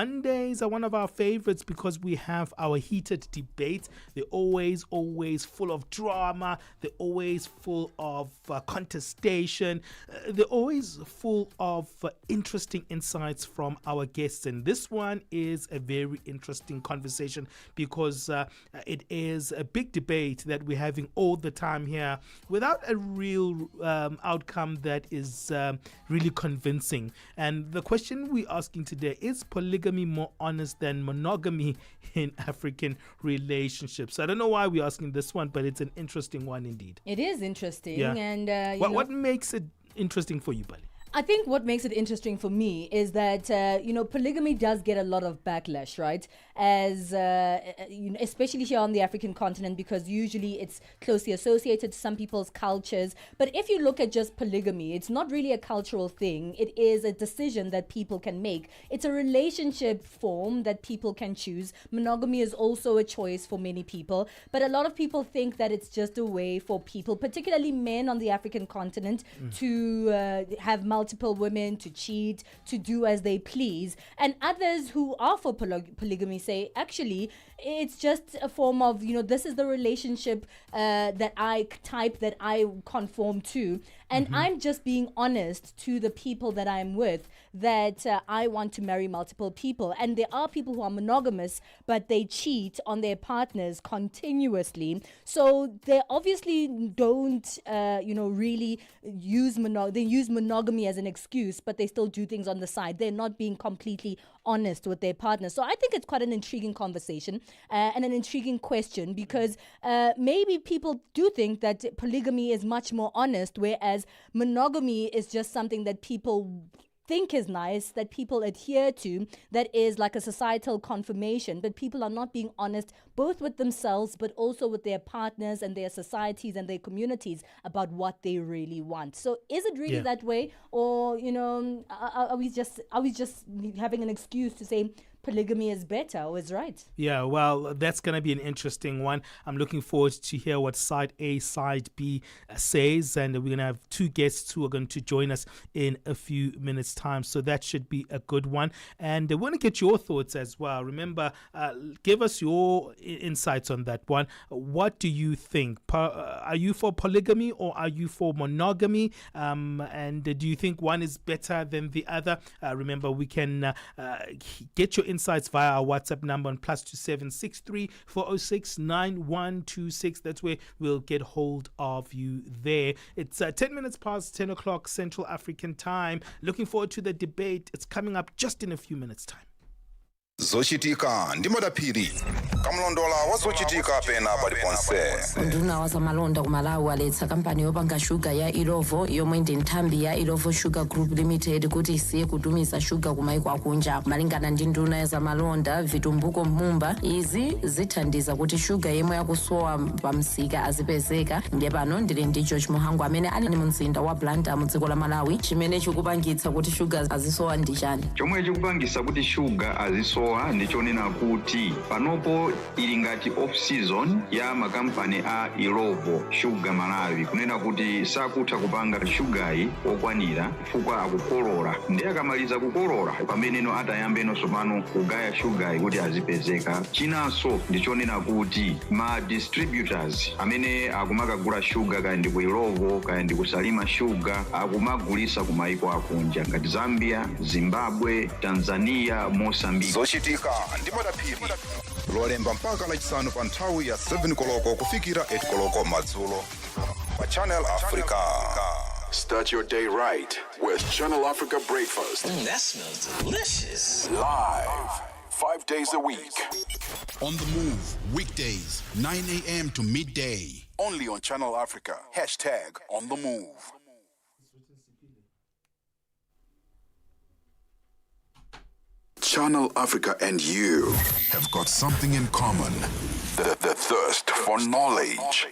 Mondays are one of our favorites because we have our heated debates. They're always full of drama. They're always full of contestation. They're always full of interesting insights from our guests. And this one is a very interesting conversation because it is a big debate that we're having all the time here without a real outcome that is really convincing. And the question we're asking today is polygamy more honest than monogamy in African relationships? I don't know why we're asking this one, but it's an interesting one indeed. It is interesting. Yeah. And what makes it interesting for you, Bali? I think what makes it interesting for me is that, polygamy does get a lot of backlash, right? As, especially here on the African continent, because usually it's closely associated to some people's cultures. But if you look at just polygamy, it's not really a cultural thing. It is a decision that people can make. It's a relationship form that people can choose. Monogamy is also a choice for many people. But a lot of people think that it's just a way for people, particularly men on the African continent, to have multiple women, to cheat, to do as they please. And others who are for polygamy say, actually, it's just a form of, this is the relationship that I conform to. And I'm just being honest to the people that I'm with that I want to marry multiple people. And there are people who are monogamous, but they cheat on their partners continuously. So they obviously don't, really use monogamy as an excuse, but they still do things on the side. They're not being completely honest with their partner. So I think it's quite an intriguing conversation and an intriguing question, because maybe people do think that polygamy is much more honest, whereas monogamy is just something that people think is nice, that people adhere to, that is like a societal confirmation, but people are not being honest both with themselves but also with their partners and their societies and their communities about what they really want. So is it really that way, or are we just having an excuse to say polygamy is better or is right? Yeah, well, that's going to be an interesting one. I'm looking forward to hear what side A, side B says, and we're going to have two guests who are going to join us in a few minutes' time, so that should be a good one. And we want to get your thoughts as well. Remember, give us your insights on that one. What do you think? Are you for polygamy or are you for monogamy? And do you think one is better than the other? Remember, we can get your insights via our WhatsApp number on +27634069126. 406 That's where we'll get hold of you there. It's 10 minutes past 10 o'clock Central African time. Looking forward to the debate. It's coming up just in a few minutes' time. Zochitika ndi madaphiri kamlondola wazochitika pena paliponse. Nduna wazamalonda kumalawi aletsa kampani yopanga shuga ya Ilovo yomwe ndi nthambi ya Ilovo Sugar Group Limited kuti isiye kutumiza shuga kumaiko akunja. Malingana ndi nduna ya zamalonda Vitumbuko Mumba, izi zithandiza kuti shuga yemwe yakusowa pamsika azipezeka. Ndiye pano ndili ndi George Muhangu amene ali mu mzinda wa Blantyre mu dziko la Malawi. Chimene chikupangitsa kuti shuga azisowa ndi chani? Chomwe chikupangitsa kuti shuga azisowa ndichonena kuti panopo ili ngati off season ya makampani a Ilovo Sugar Malawi, kunena kuti sakutha kupanga shugayi okwanira chifukwa akukolola. Ndiye akamaliza kukolola pameneno atayambeno sopano kugaya shugayi kuti azipezeka. Chinanso ndichonena kuti ma distributors amene akumakagula shuga kaya ndi ku Ilovo kaya ndi kusalima shuga akumagulisa kumaiko akunja ngati Zambia, Zimbabwe, Tanzania, Mozambique. Zochitika ndi madaphiri lolemba mpaka lachisanu pa nthawi ya 7 koloko kufikira 8 koloko madzulo pa Channel Africa. Start your day right with Channel Africa Breakfast. That smells delicious. Live 5 days a week. On the move, weekdays, 9 a.m. to midday. Only on Channel Africa. #On the move. Channel Africa and you have got something in common. The thirst for knowledge.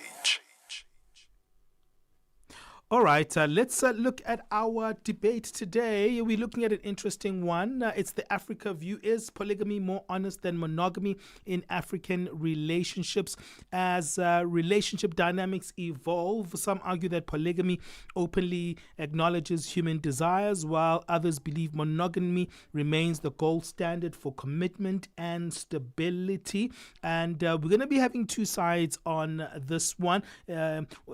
All right, let's look at our debate today. We're looking at an interesting one. It's the Africa view. Is polygamy more honest than monogamy in African relationships? As relationship dynamics evolve, some argue that polygamy openly acknowledges human desires, while others believe monogamy remains the gold standard for commitment and stability. And we're going to be having two sides on this one.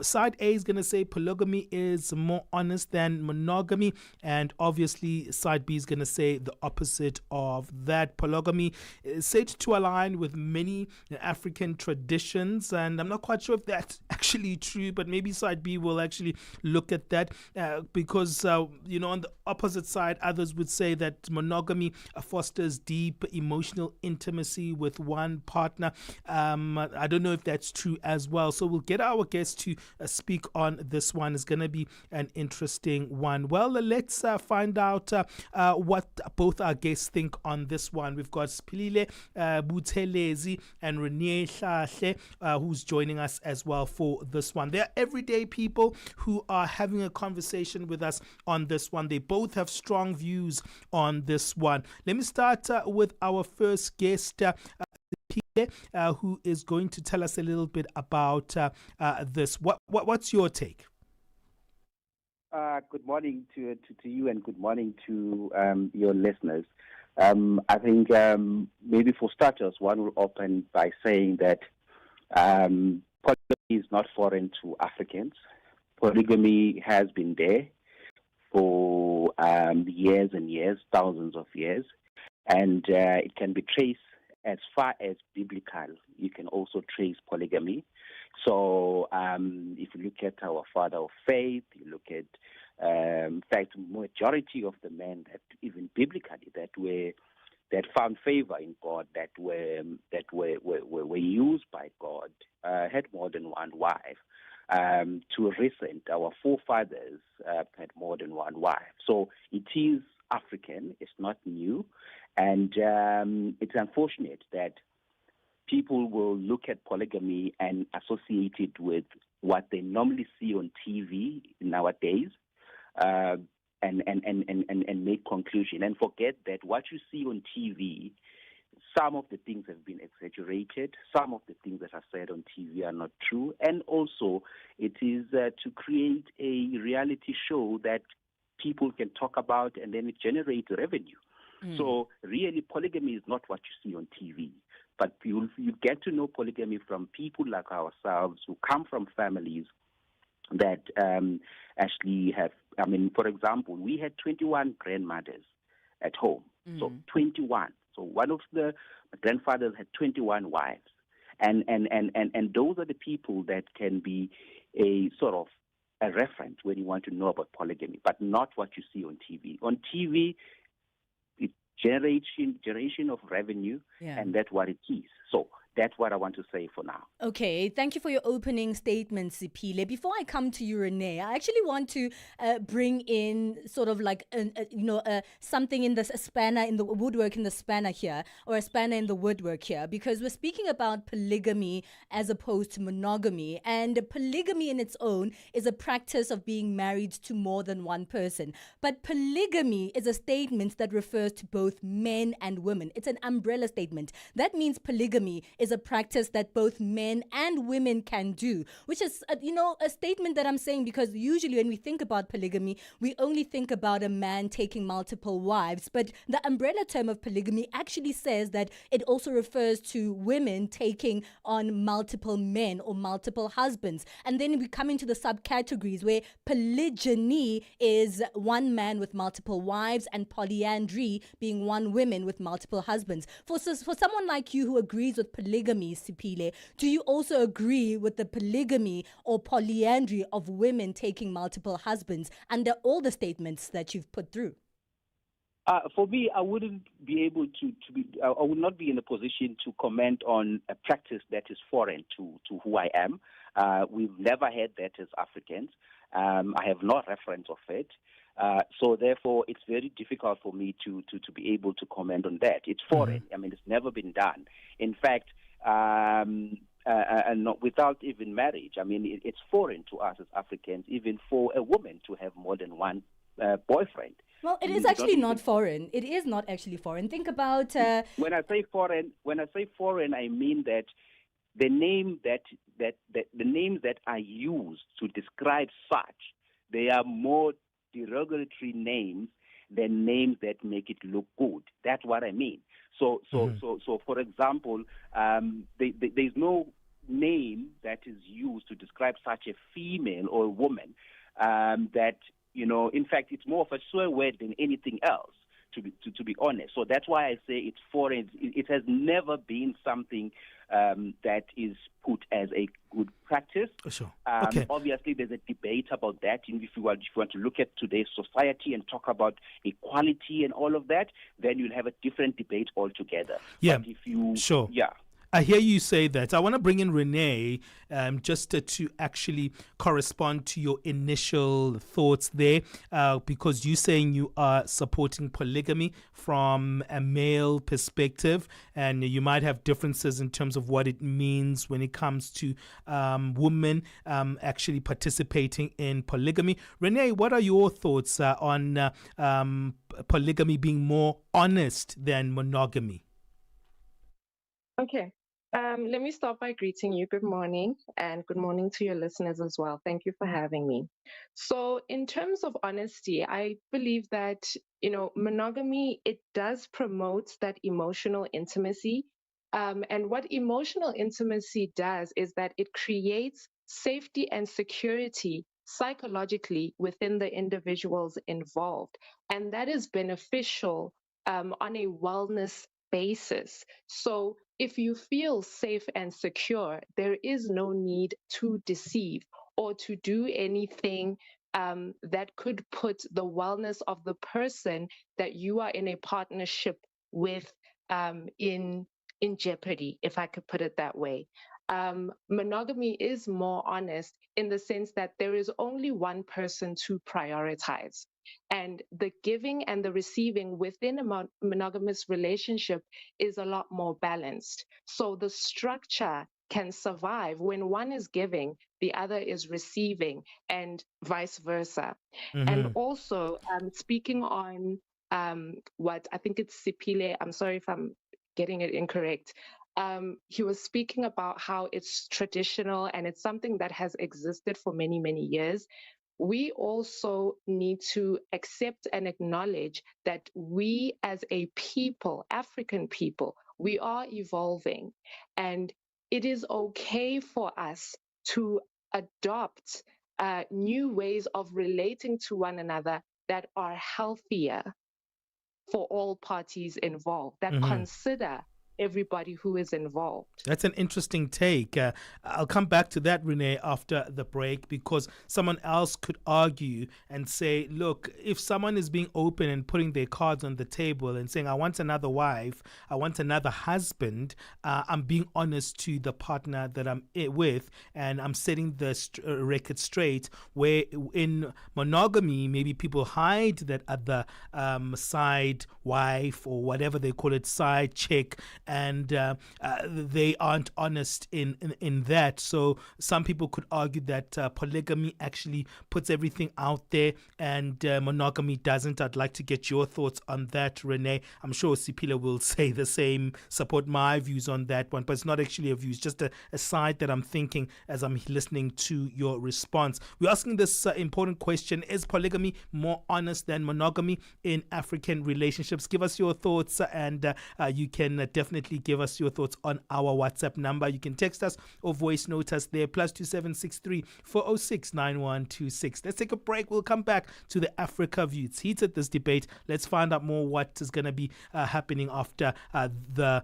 Side A is going to say polygamy is more honest than monogamy, and obviously side B is going to say the opposite of that. Polygamy is said to align with many African traditions, and I'm not quite sure if that's actually true, but maybe side B will actually look at that because on the opposite side, others would say that monogamy fosters deep emotional intimacy with one partner. I don't know if that's true as well, so we'll get our guests to speak on this one. It's going to be an interesting one. Well, let's find out what both our guests think on this one. We've got Siphile Buthelezi and Renee Hlahle who's joining us as well for this one. They're everyday people who are having a conversation with us on this one. They both have strong views on this one. Let me start with our first guest, who is going to tell us a little bit about this. What's your take? Good morning to you, and good morning to your listeners. I think maybe for starters, one will open by saying that polygamy is not foreign to Africans. Polygamy has been there for years and years, thousands of years, and it can be traced as far as biblical. You can also trace polygamy. So if you look at our father of faith, you look at, in fact, majority of the men that even biblically that found favor in God, that were used by God, had more than one wife. To recent, our forefathers had more than one wife. So it is African. It's not new, and it's unfortunate that people will look at polygamy and associate it with what they normally see on TV nowadays, and make conclusion and forget that what you see on TV, some of the things have been exaggerated, some of the things that are said on TV are not true, and also it is to create a reality show that people can talk about, and then it generates revenue. So really, polygamy is not what you see on TV. But you get to know polygamy from people like ourselves who come from families that actually have, for example, we had 21 grandmothers at home. So 21. So one of the grandfathers had 21 wives. And those are the people that can be a sort of a reference when you want to know about polygamy, but not what you see on TV. On TV, generation of revenue, and that's what it is. So that's what I want to say for now. Okay, thank you for your opening statement, Siphile. Before I come to you, Renee, I actually want to bring in sort of like something in the spanner in the woodwork in the spanner here, or a spanner in the woodwork here, because we're speaking about polygamy as opposed to monogamy, and polygamy in its own is a practice of being married to more than one person. But polygamy is a statement that refers to both men and women. It's an umbrella statement. That means polygamy is a practice that both men and women can do, which is, a statement that I'm saying because usually when we think about polygamy, we only think about a man taking multiple wives. But the umbrella term of polygamy actually says that it also refers to women taking on multiple men or multiple husbands. And then we come into the subcategories where polygyny is one man with multiple wives and polyandry being one woman with multiple husbands. For someone like you who agrees with polygamy, Siphile, do you also agree with the polygamy or polyandry of women taking multiple husbands under all the statements that you've put through? For me, I wouldn't be able to be. I would not be in a position to comment on a practice that is foreign to who I am. We've never had that as Africans. I have no reference of it. So therefore, it's very difficult for me to be able to comment on that. It's foreign. It's never been done. In fact, and not without even marriage. I mean, it's foreign to us as Africans, even for a woman to have more than one boyfriend. Well, it is actually not foreign. It is not actually foreign. Think about when I say foreign, I mean that the name the names that are used to describe such, they are more derogatory names than names that make it look good. That's what I mean. So for example, there's no name that is used to describe such a female or a woman that, in fact, it's more of a swear word than anything else, to be honest. So that's why I say it's foreign. It has never been something that is put as a good practice. Sure. Okay. Obviously, there's a debate about that. If you want to look at today's society and talk about equality and all of that, then you'll have a different debate altogether. Yeah. But if you, sure. Yeah. I hear you say that. I want to bring in Renee just to actually correspond to your initial thoughts there, because you're saying you are supporting polygamy from a male perspective, and you might have differences in terms of what it means when it comes to women actually participating in polygamy. Renee, what are your thoughts on polygamy being more honest than monogamy? Okay. Let me start by greeting you. Good morning, and good morning to your listeners as well. Thank you for having me. So in terms of honesty, I believe that, monogamy, it does promote that emotional intimacy. And what emotional intimacy does is that it creates safety and security psychologically within the individuals involved. And that is beneficial on a wellness basis. So if you feel safe and secure, there is no need to deceive or to do anything that could put the wellness of the person that you are in a partnership with in jeopardy, if I could put it that way. Monogamy is more honest in the sense that there is only one person to prioritize. And the giving and the receiving within a monogamous relationship is a lot more balanced. So the structure can survive when one is giving, the other is receiving, and vice versa. Mm-hmm. And also, speaking on what I think it's Siphile, I'm sorry if I'm getting it incorrect. He was speaking about how it's traditional and it's something that has existed for many, many years. We also need to accept and acknowledge that we as a people, African people, we are evolving, and it is okay for us to adopt new ways of relating to one another that are healthier for all parties involved, that consider everybody who is involved. That's an interesting take. I'll come back to that, Renee, after the break, because someone else could argue and say, look, if someone is being open and putting their cards on the table and saying, I want another wife, I want another husband, I'm being honest to the partner that I'm with, and I'm setting the record straight, where in monogamy, maybe people hide that other side wife or whatever they call it, side chick, and they aren't honest in that. So some people could argue that polygamy actually puts everything out there and monogamy doesn't. I'd like to get your thoughts on that, Renee. I'm sure Siphile will say the same, support my views on that one, but it's not actually a view. It's just a side that I'm thinking as I'm listening to your response. We're asking this important question: is polygamy more honest than monogamy in African relationships? Give us your thoughts, and you can definitely give us your thoughts on our WhatsApp number. You can text us or voice note us there, +2763 406 9126. Let's take a break. We'll come back to the Africa View. It's heated, this debate. Let's find out more what is going to be happening after the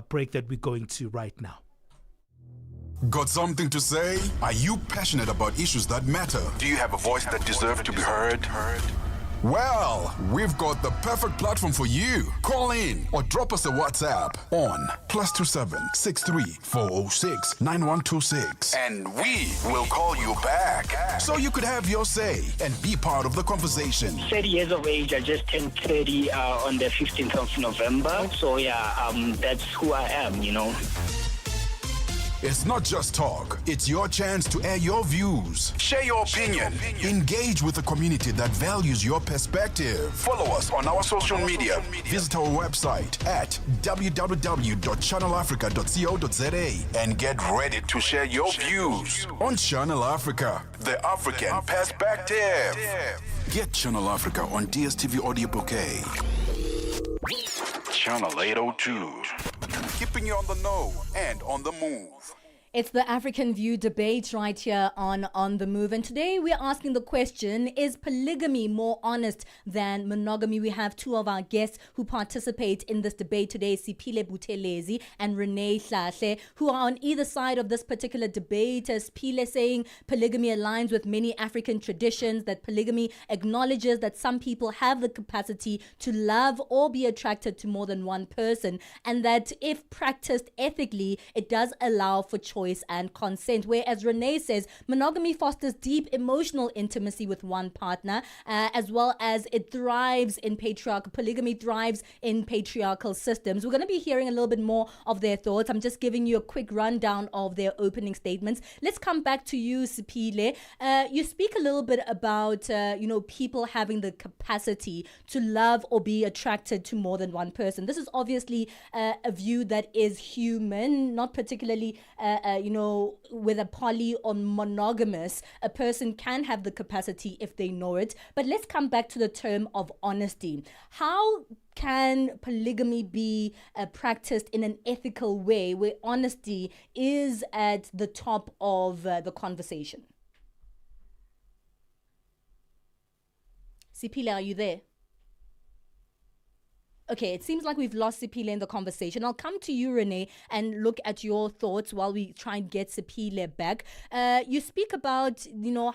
break that we're going to right now. Got something to say? Are you passionate about issues that matter? Do you have a voice that deserves to be heard? Well, we've got the perfect platform for you. Call in or drop us a WhatsApp on +2763 406 9126. And we will call you back. So you could have your say and be part of the conversation. 30 years of age. I just turned 30 on the 15th of November. So yeah, that's who I am, It's not just talk, it's your chance to air your views. Share your opinion. Engage with a community that values your perspective. Follow us on our social media. Visit our website at www.channelafrica.co.za and get ready to share your views on Channel Africa, the African perspective. Get Channel Africa on DSTV Audio Bouquet. Channel 802. Keeping you on the know and on the move. It's the African View debate right here on The Move. And today we're asking the question, is polygamy more honest than monogamy? We have two of our guests who participate in this debate today, Siphile Buthelezi and Renee Hlahle, who are on either side of this particular debate. Siphile saying polygamy aligns with many African traditions, that polygamy acknowledges that some people have the capacity to love or be attracted to more than one person, and that if practiced ethically, it does allow for choice and consent. Whereas Renee says monogamy fosters deep emotional intimacy with one partner, as well as it thrives in polygamy thrives in patriarchal systems. We're going to be hearing a little bit more of their thoughts. I'm just giving you a quick rundown of their opening statements. Let's come back to you, Siphile. You speak a little bit about people having the capacity to love or be attracted to more than one person. This is obviously a view that is human, not particularly whether poly or monogamous. A person can have the capacity if they know it. But let's come back to the term of honesty. How can polygamy be practiced in an ethical way where honesty is at the top of the conversation? Siphile, are you there? Okay, it seems like we've lost Siphile in the conversation. I'll come to you, Renee, and look at your thoughts while we try and get Siphile back. You speak about,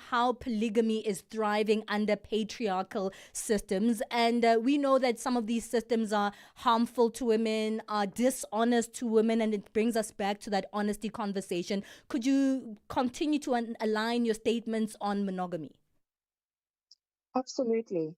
how polygamy is thriving under patriarchal systems. And we know that some of these systems are harmful to women, are dishonest to women, and it brings us back to that honesty conversation. Could you continue to align your statements on monogamy? Absolutely.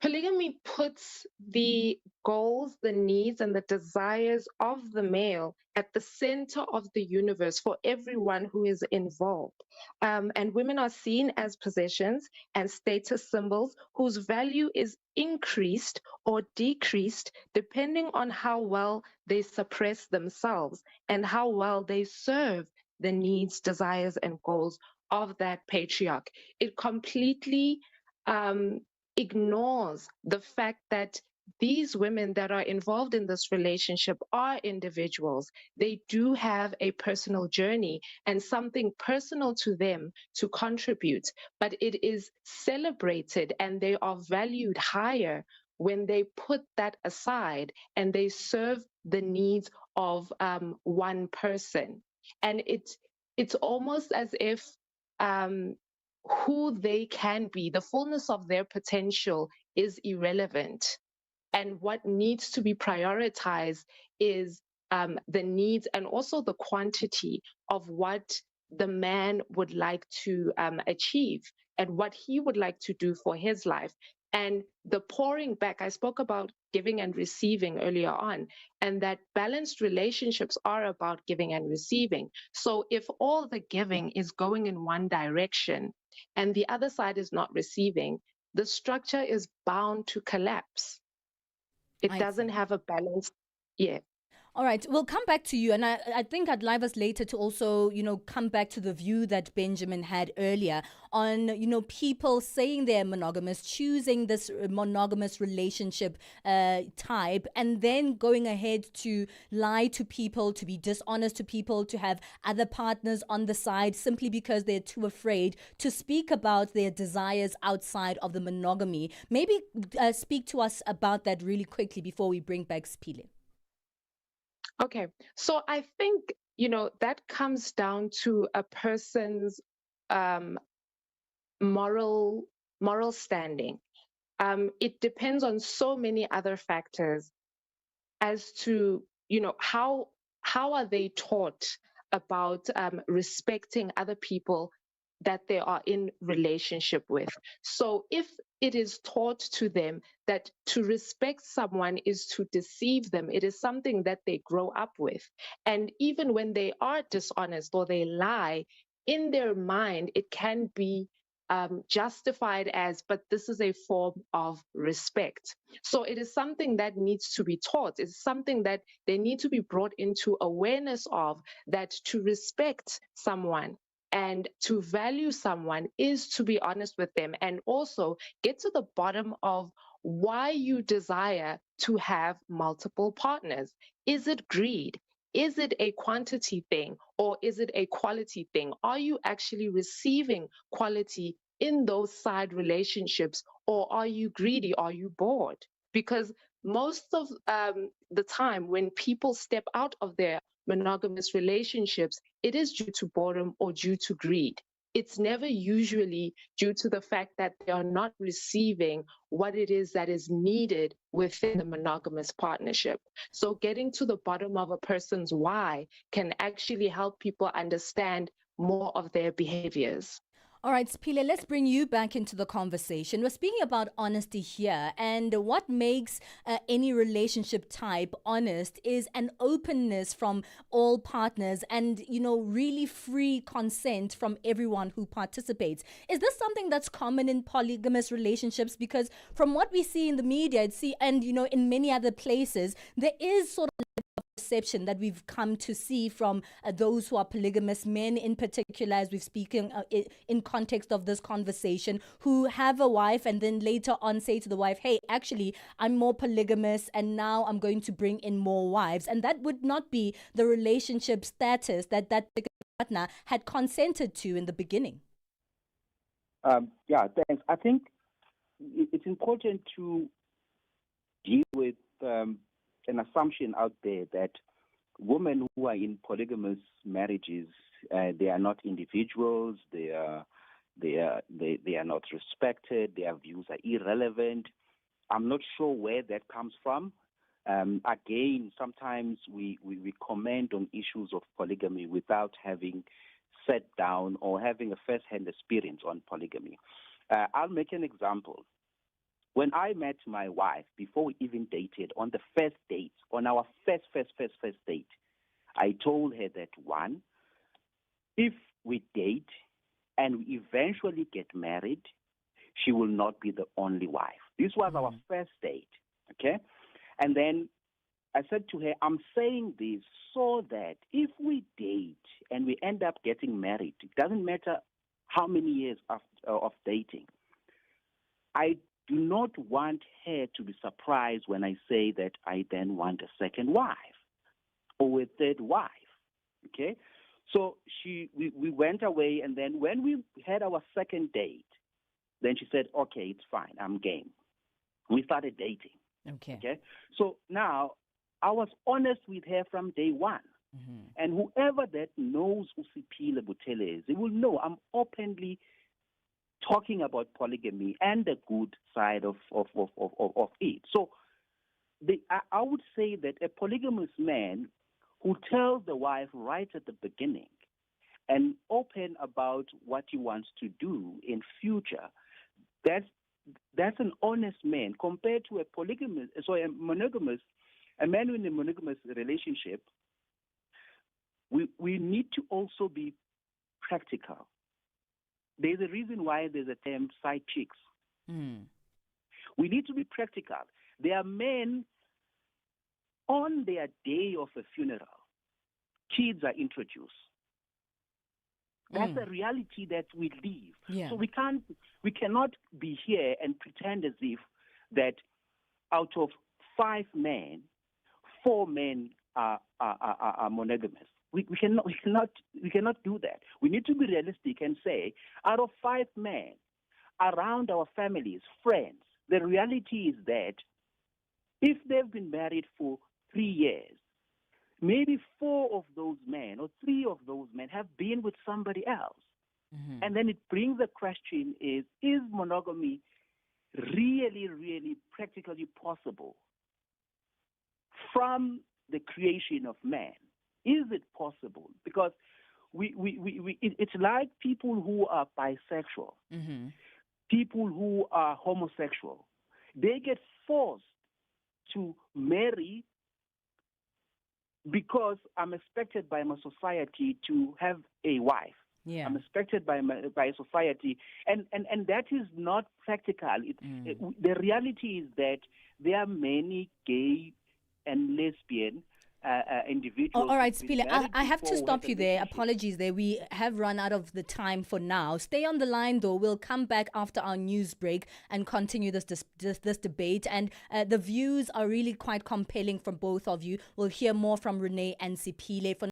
Polygamy puts the goals, the needs, and the desires of the male at the center of the universe for everyone who is involved. And women are seen as possessions and status symbols whose value is increased or decreased depending on how well they suppress themselves and how well they serve the needs, desires, and goals of that patriarch. It completely ignores the fact that these women that are involved in this relationship are individuals. They do have a personal journey and something personal to them to contribute, but it is celebrated and they are valued higher when they put that aside and they serve the needs of one person. And it's almost as if who they can be, the fullness of their potential is irrelevant. And what needs to be prioritized is the needs and also the quantity of what the man would like to achieve and what he would like to do for his life. And the pouring back, I spoke about giving and receiving earlier on, and that balanced relationships are about giving and receiving. So if all the giving is going in one direction and the other side is not receiving, the structure is bound to collapse. It doesn't have a balance. Yeah. All right, we'll come back to you. And I think I'd like us later to also, come back to the view that Benjamin had earlier on, people saying they're monogamous, choosing this monogamous relationship type, and then going ahead to lie to people, to be dishonest to people, to have other partners on the side simply because they're too afraid to speak about their desires outside of the monogamy. Maybe speak to us about that really quickly before we bring back Siphile. Okay, so I think, that comes down to a person's moral standing. It depends on so many other factors as to, how are they taught about respecting other people that they are in relationship with. So if it is taught to them that to respect someone is to deceive them, it is something that they grow up with. And even when they are dishonest or they lie, in their mind, it can be justified as, but this is a form of respect. So it is something that needs to be taught. It's something that they need to be brought into awareness of, that to respect someone and to value someone is to be honest with them, and also get to the bottom of why you desire to have multiple partners. Is it greed? Is it a quantity thing, or is it a quality thing? Are you actually receiving quality in those side relationships, or are you greedy? Are you bored? Because most of the time when people step out of their monogamous relationships, it is due to boredom or due to greed. It's never usually due to the fact that they are not receiving what it is that is needed within the monogamous partnership. So getting to the bottom of a person's why can actually help people understand more of their behaviors. All right, Siphile, let's bring you back into the conversation. We're speaking about honesty here, and what makes any relationship type honest is an openness from all partners and, really free consent from everyone who participates. Is this something that's common in polygamous relationships? Because from what we see in the media, and, in many other places, there is sort of perception that we've come to see from those who are polygamous, men in particular, as we've spoken in context of this conversation, who have a wife and then later on say to the wife, hey, actually, I'm more polygamous and now I'm going to bring in more wives. And that would not be the relationship status that partner had consented to in the beginning. Yeah, thanks. I think it's important to deal with an assumption out there that women who are in polygamous marriages, they are not individuals, they are not respected, their views are irrelevant. I'm not sure where that comes from. Again, sometimes we comment on issues of polygamy without having sat down or having a first-hand experience on polygamy. I'll make an example. When I met my wife, before we even dated, on the first date, on our first date, I told her that, one, if we date and we eventually get married, she will not be the only wife. This was our first date, okay? And then I said to her, I'm saying this so that if we date and we end up getting married, it doesn't matter how many years of dating, I do not want her to be surprised when I say that I then want a second wife or a third wife, okay? So we went away, and then when we had our second date, then she said, okay, it's fine, I'm game. We started dating, okay? So now I was honest with her from day one. Mm-hmm. And whoever that knows Siphile Buthelezi will know I'm openly talking about polygamy and the good side of it. So I would say that a polygamous man who tells the wife right at the beginning and open about what he wants to do in future, that's an honest man compared to a man in a monogamous relationship. We need to also be practical. There's a reason why there's a term side chicks. We need to be practical. There are men, on their day of a funeral, kids are introduced. That's a reality that we live. Yeah. So we cannot be here and pretend as if that out of 5 men, 4 men are monogamous. We cannot do that. We need to be realistic and say, out of 5 men around our families, friends, the reality is that if they've been married for 3 years, maybe 4 of those men or 3 of those men have been with somebody else. Mm-hmm. And then it brings the question is monogamy really, really practically possible from the creation of man? Is it possible? Because it's like people who are bisexual, people who are homosexual. They get forced to marry because I'm expected by my society to have a wife. Yeah. I'm expected by society, and that is not practical. The reality is that there are many gay and lesbian individuals. All right, Siphile, I have to stop you there. Apologies there. We have run out of the time for now. Stay on the line, though. We'll come back after our news break and continue this debate. And the views are really quite compelling from both of you. We'll hear more from Renee and Siphile. For